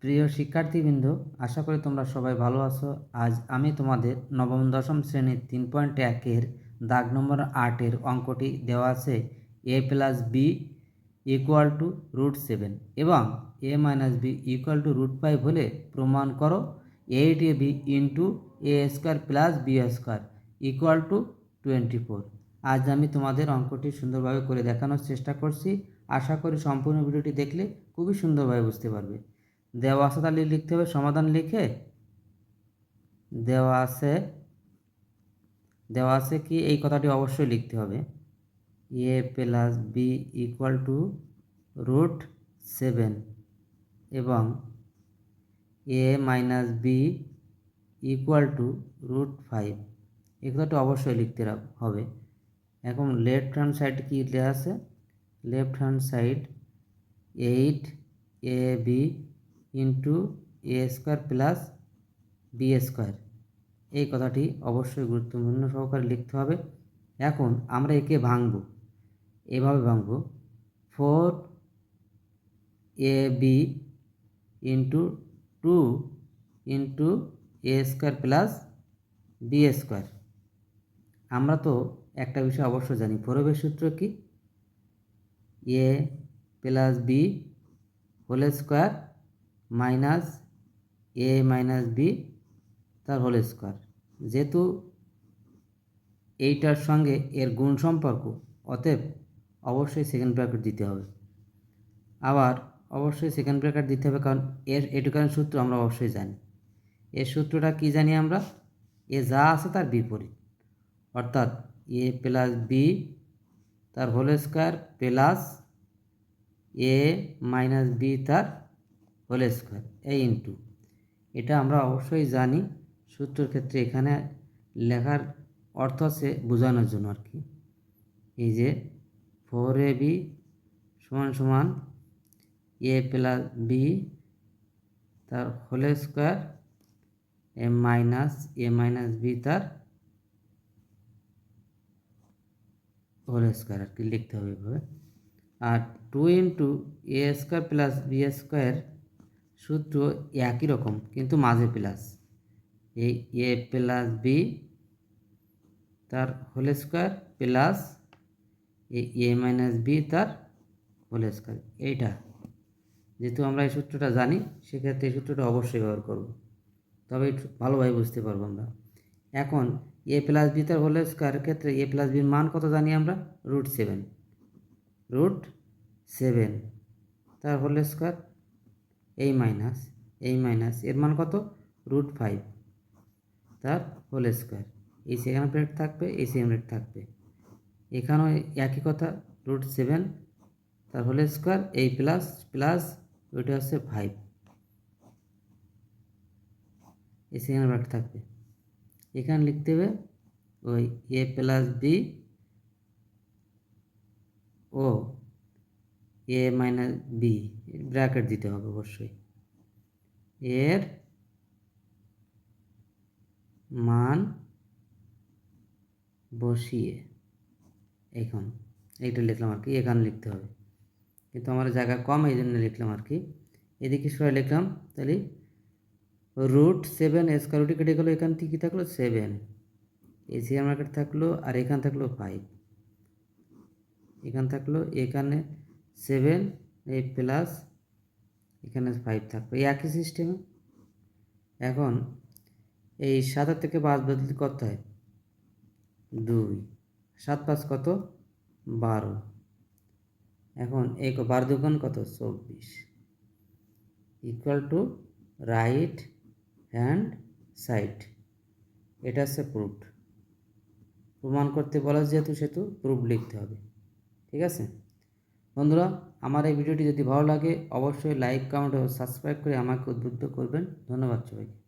প্রিয় শিক্ষার্থীবৃন্দ, আশা করি তোমরা সবাই ভালো আছো। আজ আমি তোমাদের নবম দশম শ্রেণীর 3.1-এর দাগ নম্বর 8-এর অঙ্কটি দেওয়া আছে a plus B equal to √7 এবং a minus B equal to √5 হলে প্রমাণ করো 8ab into A square plus B square equal to 24। আজ আমি তোমাদের অঙ্কটি সুন্দরভাবে করে দেখানোর চেষ্টা করছি। আশা করি সম্পূর্ণ ভিডিওটি দেখলে খুবই সুন্দরভাবে বুঝতে পারবে। দেওয়া আছে তাহলে লিখতে হবে, সমাধান লিখে দেওয়া আছে কি এই কথাটি অবশ্যই লিখতে হবে, এ প্লাস বি ইকুয়াল টু √7 এবং এ মাইনাস বি ইকুয়াল টু √5, এই কথাটি অবশ্যই লিখতে হবে। এখন লেফট হ্যান্ড সাইড কি লেখা আছে, left hand side 8ab into A square plus B square, এই কথাটি অবশ্যই গুরুত্বপূর্ণ সহকারে লিখতে হবে। এখন আমরা একে ভাঙব, এভাবে ভাঙব 4ab into 2 into A square plus B square. আমরা তো একটা বিষয় অবশ্যই জানি, ফোরের সূত্র কি, A plus B whole square minus A minus B তার হোল স্কোয়ার। যেহেতু এইটার সঙ্গে এর গুণ সম্পর্ক, অতএব অবশ্যই সেকেন্ড ব্র্যাকেট দিতে হবে। আবার অবশ্যই সেকেন্ড ব্র্যাকেট দিতে হবে, কারণ এর এটুকানের সূত্র আমরা অবশ্যই জানি। এর সূত্রটা কি জানি আমরা, এ যা আছে তার বিপরীত, অর্থাৎ এ প্লাস বি তার হোল স্কোয়ার প্লাস এ মাইনাস বি তার হোল স্কোয়ার, এই ইন্টু, এটা আমরা অবশ্যই জানি। সূত্রের ক্ষেত্রে এখানে লেখার অর্থ আছে বোঝানোর জন্য আর কি। এই যে 4ab সমান সমান এ প্লাস বি তার হোল স্কোয়ার এ মাইনাস বি তার হোল স্কোয়ার আর কি লিখতে হবে এভাবে। আর 2 into A square plus B square সূত্র একই রকম, কিন্তু মাঝে প্লাস, এই এ প্লাস বি তার হোল স্কোয়ার প্লাস এ মাইনাস বি তার হোল স্কোয়ার। এইটা যেহেতু আমরা এই সূত্রটা জানি, সেক্ষেত্রে এই সূত্রটা অবশ্যই ব্যবহার করব, তবে ভালোভাবে বুঝতে পারবো আমরা। এখন এ প্লাস বি তার হোল স্কোয়ারের ক্ষেত্রে এ প্লাস বির মান কত জানি আমরা, √7 তার হোল স্কোয়ার, এই মাইনাস এর মান কত, √5 তার হোল স্কোয়ার। এই সেকেন্ড ব্র্যাকেট থাকবে, এই সেকেন্ড ব্র্যাকেট থাকবে, এখানেও একই কথা, √7 তার হোল স্কোয়ার, এই প্লাস ওইটা হচ্ছে 5, এই সেকেন্ড ব্র্যাকেট থাকবে। এখানে লিখতে হবে ওই এ প্লাস বি ও এ মাইনাস বি ব্র্যাকেট দিতে হবে অবশ্যই, এর মান বসিয়ে এখন এইটা লিখলাম আর কি, এখানে লিখতে হবে, কিন্তু আমার জায়গা কম এই জন্য লিখলাম আর কি। এদিকে সবাই লিখলাম, তাহলে √7 স্কোয়ার রুটে কেটে গেলো, এখান থেকে কী থাকলো 7, এই সেকেন্ড ব্র্যাকেট থাকলো, আর এখান থাকলো 5, এখান থাকলো, এখানে 7 এই প্লাস এখানে 5 থাকবে, এই একই সিস্টেমে। এখন এই 7 থেকে 5 বদলি করতে হয় 2, 7 5 কত 12, এখন এই 12 দুগুণ কত 24 equal to right hand side. এটা হচ্ছে প্রমাণ করতে বলা, যেহেতু সেহেতু প্রুফ লিখতে হবে। ঠিক আছে বন্ধুরা, আমার এই ভিডিওটি যদি ভালো লাগে অবশ্যই লাইক, কমেন্ট ও সাবস্ক্রাইব করে আমাকে উদ্বুদ্ধ করবেন। ধন্যবাদ সবাইকে।